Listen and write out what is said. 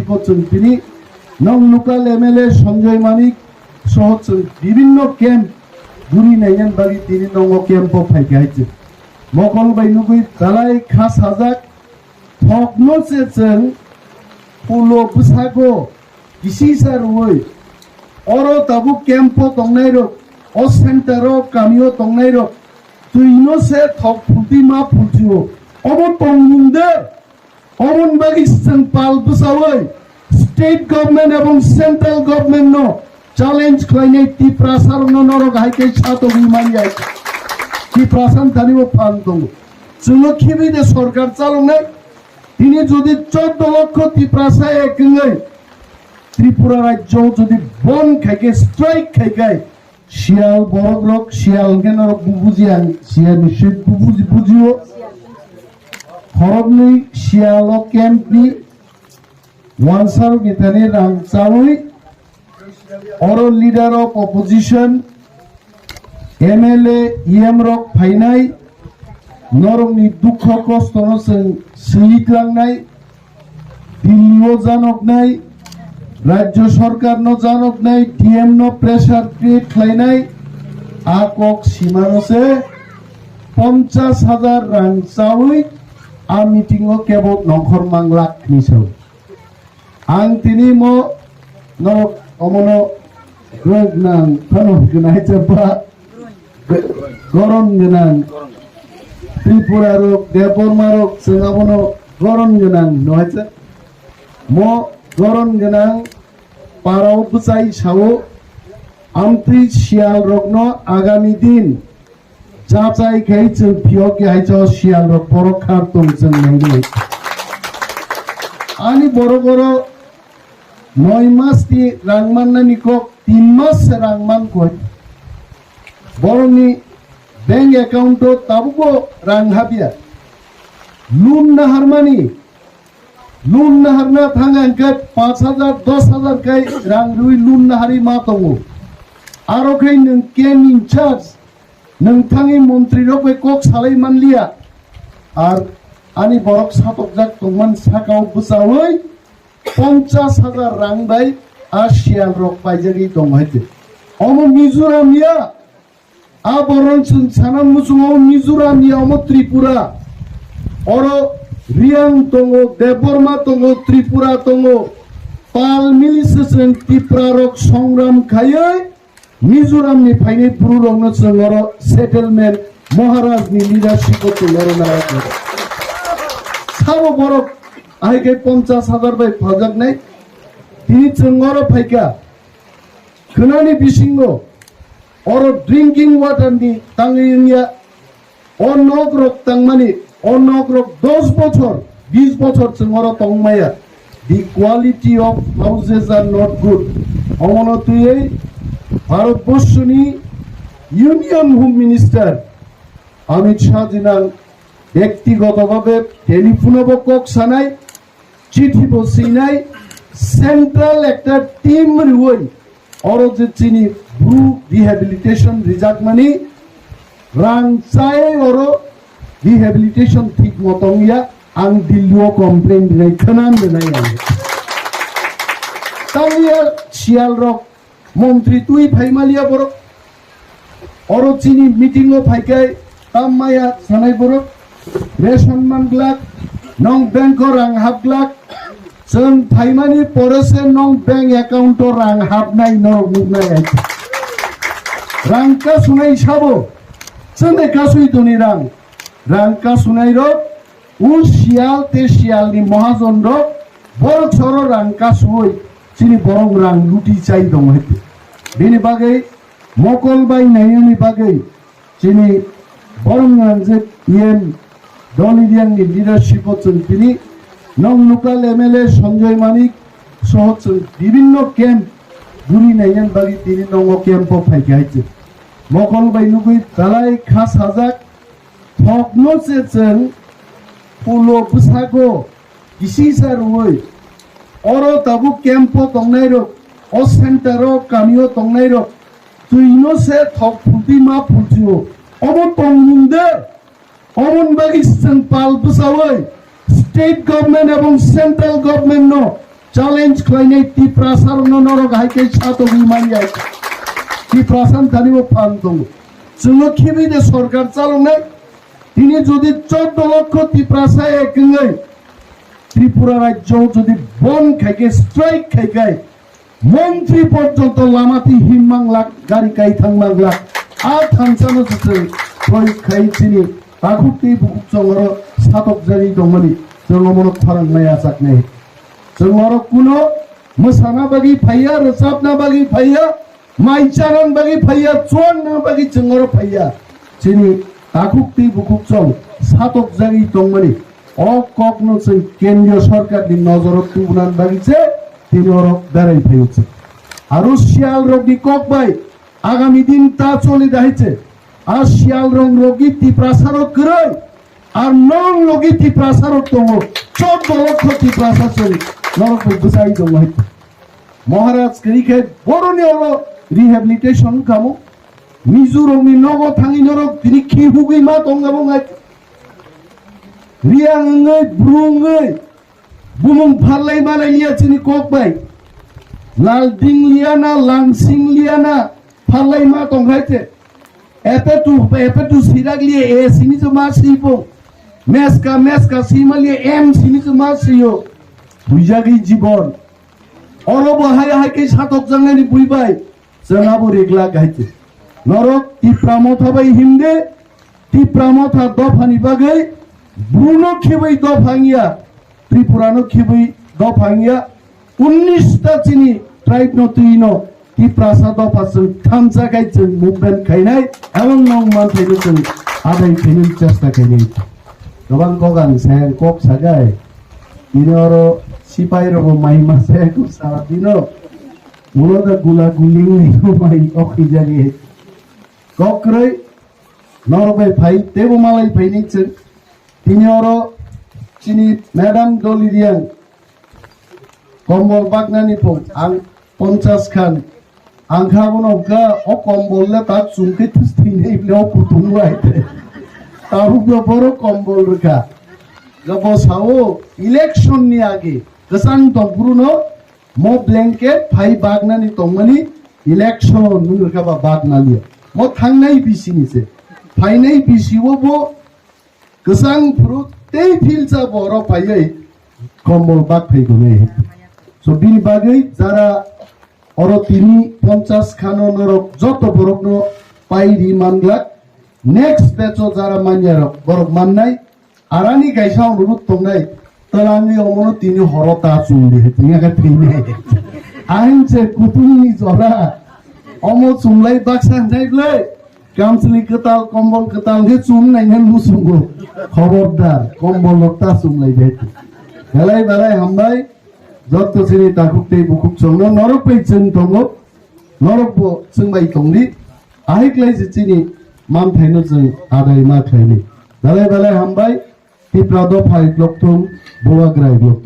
করছেন তিনি নং লোকাল এমএলএ সঞ্জয় মানিক সহ বিভিন্ন ক্যাম্প ঘুরি নাইয়েন বাড়ি তিনি নং ক্যাম্প ফাইকে আইছে মকল বাইনুগুই তালাই খাস হাজাক থকনো চেচেন পুলো বুসাগো কিসি সার ওই অরো তাবু ক্যাম্প তংনাই রক ও সেন্টারও কামিও তংনাই রক তুইনো সে থক ফুটি মা ফুটিও অবন তংমুন্দে অবন বাগি পাল বুসাওই স্টেট গভর্নমেন্ট এবং সেন্ট্রাল গভর্নমেন্ট নো চ্যালেঞ্জ খাইনে টিপ্রাসারokno নরক হাইকে সাতগি মাইয়াই টিপ্রাসানি Thanibo Phan Tongo जोङो खिबिदे सरकार चालुनाय তিনি যদি 14 লক্ষ টিপ্রাসায় একঙ্গै ত্রিপুরা রাজ্য যদি বন খাইকে স্ট্রাইক খাইকে শিয়াল বড়গ্রক শিয়াল কেনর বুবুজিয়ান শিয়া নিশ্চয় বুজিও হরবনি শিয়াল ক্যাম্পনি ওয়ানসার গিতানি রাংচাউই অর লিডার অফ অপোজিশন এমএলএ ইএম রক ফাইনাই নরমনি দুঃখ কষ্ট সহিতলাंनाय দিল্লিও জানক নাই রাজ্য সরকার ন জানক নাই ডিএম ন প্রেসার ক্রিয়েট খাইনাই আকক সীমানসে 50,000 রাং চাউই আ মিটিং ও কেবল নখর মাংলাক নিছাও আং তিনি মো নরক অমন গনাং ফানো গনাই চাপা গরম গনাং ত্রিপুরা রোগ দেববর্মা রোগ সেনাবন গরম গনাং নয়ছে মো গরম গনাং পারাও বুচাই সাও আমত্রি শিয়াল রগ্ন আগামী দিন যাচাই খাইছে ভিওকে আইছ শিয়াল রোগ পরখার তংছেন নাই আনি বড় বড় 9 মাস তি রাংমান না নিকক 3 মাস রাংমান কই বড়নি ব্যাংক অ্যাকাউন্ট তাবুকো রাং হাবিয়া লুন না হারমানি লুন না হারনা থাঙ্গাঙ্কে 5,000 10,000 কাই রাং রুই লুন না হারি মা তঙ্গো আরো খাই নং কেন ইনচার্জ नोंथांनि मन्त्रि रकै कक सालाय मानलिया आर आनि बरक सातक जाक तंगमान साकाव बुसावै 50,000 रां बाय आ शियाल रक पाइजारि दं हायते अम मिजोरामिया आ बरन साना मुसुङाव मिजोरामिया अम त्रिपुरा अरो रियां तंगो देबबर्मा तंगो त्रिपुरा तंगो पाल मिलिसेसन टिप्रा रक संग्राम खायै मिजोराम नि फाइने पुरुरंनो जोंरो सेटलमेंट महाराज नि लिडारशिप को लरनाय साबो बरक आइके 50,000 बाय फजक नै तिनि जोंरो फाइका खोनानि बिसिंगो और ड्रिंकिंग वाटर नि तांगिया अनक रक तांमानि अनक रक 10 বছর 20 বছর जोंरो तंगमाया the quality of houses are not good अमनो तुई ভারতবর্ষনি union home minister Amit Shah জিনাং ব্যক্তিগতভাবে টেলিফোনে বকক সানাই চিঠি বসিনাই সেন্ট্রাল একটা টিম রুই অর যে চিনি ব্রু রিহ্যাবিলিটেশন রিজার্ভ মানি রাং চাই অর রিহ্যাবিলিটেশন ঠিক মতন ইয়া আং দিল্লিও কমপ্লেন দিনাই খানান দিনাই আগে তামিয়া শিয়াল রক মন্ত্রী তুই ফাইমালিয়া বড় অরো চিনি মিটিং ও ফাইকাই তামায়া সানাই বড় রেশন মানগ্লাক নং ব্যাংক রাং হাবগ্লাক जों फाइमानि परेसे नং ব্যাংক অ্যাকাউন্ট রাং হাবনাই নরক মুগনাই রাং কা সুনাই সাবো जोंने কাসুই দনি রাং কা সুনাই র উ শিয়াল তে শিয়ালনি মহাজন র বড় ছর রাং কা সুই চিনি বরং রাং লুটি চাই দং হইতে बेनि बागै मकल बाय नायनि बागै चिनि बरं जे इएम दलिदियानि लिडारशिप जों तिनि नং लोकाल एमएलए सञ्जय मानिक सह विभिन्न क्याम्प घुरि नायनि बागै तिनि नङ क्याम्प फाइके आइছে मकल बाय नुगै दालाय खास हाजाक थकनो से जों पुलो बुसागो गिसि सारवै अरो ताबु क्याम्प दंनाय र ओ सेंटारो कामियो तंगनाय र तुइनो से थक फुटी मा फुटियो अबो तंगमुंदे अमन बागि पाल बुसावै स्टेट गभर्नमेंट एवं सेंट्रल गभर्नमेंट नो challenge claiming Tiprasarokno norok haike Thungwi Mangwlak Tiprasani Thanibo Phan Tongo जोङो खेबैनो सरकार चालनाय তিনি যদি 14 লক্ষ টিপ্রাসায় একঙ্গै ত্রিপুরা রাজ্য যদি বন খাইকে স্ট্রাইক খাইকে মন্ত্রী পর্যন্ত লামাতি হিমমাংলাক গাড়ি কাই থাংমাংলাক আর থানসানো जों প্রয়োগ খাইছিনি তাকুতি বুকচংর সাতক জারি দংমনি जोङो মন फारांनाया जाकने जोङो कुनो मोसाना बागि फाया रोजाबना बागि फाया माइचारन बागि फाया चुनना बागि जोङो फाया जिनि ताकुति बुकुकचं सातक जागि दंमनि अ ककनो जों केन्द्रीय सरकारनि नजरत तुबनान बागिसे तिनि अरक बेराय फैयोছে आरो শিয়াল রোগী ককবাই আগামী দিন তা চলে যাইছে আর শিয়াল রোগী টিপ্রাসারক করে আর নং রোগী টিপ্রাসারক দङ 14 লক্ষ টিপ্রাসার চলি নরক বুঝাই দङ মহারাজ করিকে বড়নি হলো রিহ্যাবিলিটেশন কামো মিজোরামनि नगो थाङि नरक दिनि खिहुगै मा दंगाबोङै रियाङै ब्रुङै बुमुं फारलाय मालायलिया चिनि ककबाय लालदिं लियाना लांसिं लियाना फारलाय मा दंगायते एपेटु सिरागलिए ए सिनि जो मा सिबो मेसका सिमालिए एम सिनि जो मा सियो बुइजागै जीवन अरब हाय हायके सातक जांनायनि बुइबाय जोंहाबो रेगला गायते नरक टिप्रामथाबाय हिमदे टिप्रामथा दफानि बागै ब्रुनो खेबै दफांगिया त्रिपुरानो खेबै दफांगिया 19 ता चिनि ट्राइब नो तुइनो टिप्रासा दफाजों थामजा गायजों मुभमेन्ट खायनाय एवं नं मानथायनो जों आदाय खायनो चेष्टा खायनाय गोबां गगान सें कक सागाय इनरो सिपाइ रबो माइमा से को सारा दिनो मुलदा गुला गुलिं को माइ अखि जागे कक्रै नरबाय फाइ तेबो मालाय फाइनि जों तिनि अरो चिनि मैडम दलिरियां कम्बल बागनानि पं आं 50 खान आंखाबोनो गा अ कम्बलले ता चुंके थुस्थिनै ब्लेव पुथुंबाय तारुबो बरो कम्बल रखा गबसाओ इलेक्शन नि आगे गसान दंपुरुनो मो ब्लैंकेट फाइ बागनानि तंमनि इलेक्शन नु रखाबा बागनालिया मो थांनाय बिसिनिसे फाइनाय बिसिवबो गसां फ्रुट ते फिलसा बर फायै कम्बल बाग फैगोने सो बिनि बागै जारा अर तिनि 50 खानो नरक जत बरकनो पाइरि मांगलाक नेक्स्ट बेचो जारा मान्यार बरक माननाय आरानि गायसाव नुरुत तंनाय तलांनि अमनो तिनि हरता चुंदे तिनिया थैनाय आइनसे कुतुनि जरा अमो चुंलाय बाक्सा नायब्लै कामसली कताल कम्बल कताल हे चुम नायन मुसुंगो खबरदार कम्बल लता चुमलाय बे बेलाय बेलाय हामबाय जत सिनि ताकुते बुकुक चंनो नरक पे जों दङ नरकबो जोंबाय दंदि आहिक्लाय जिनि मान थायनो जों आदाय मा थायनि बेलाय बेलाय हामबाय टिप्रादो फाइ ब्लक थं बुवाग्राय ब्लक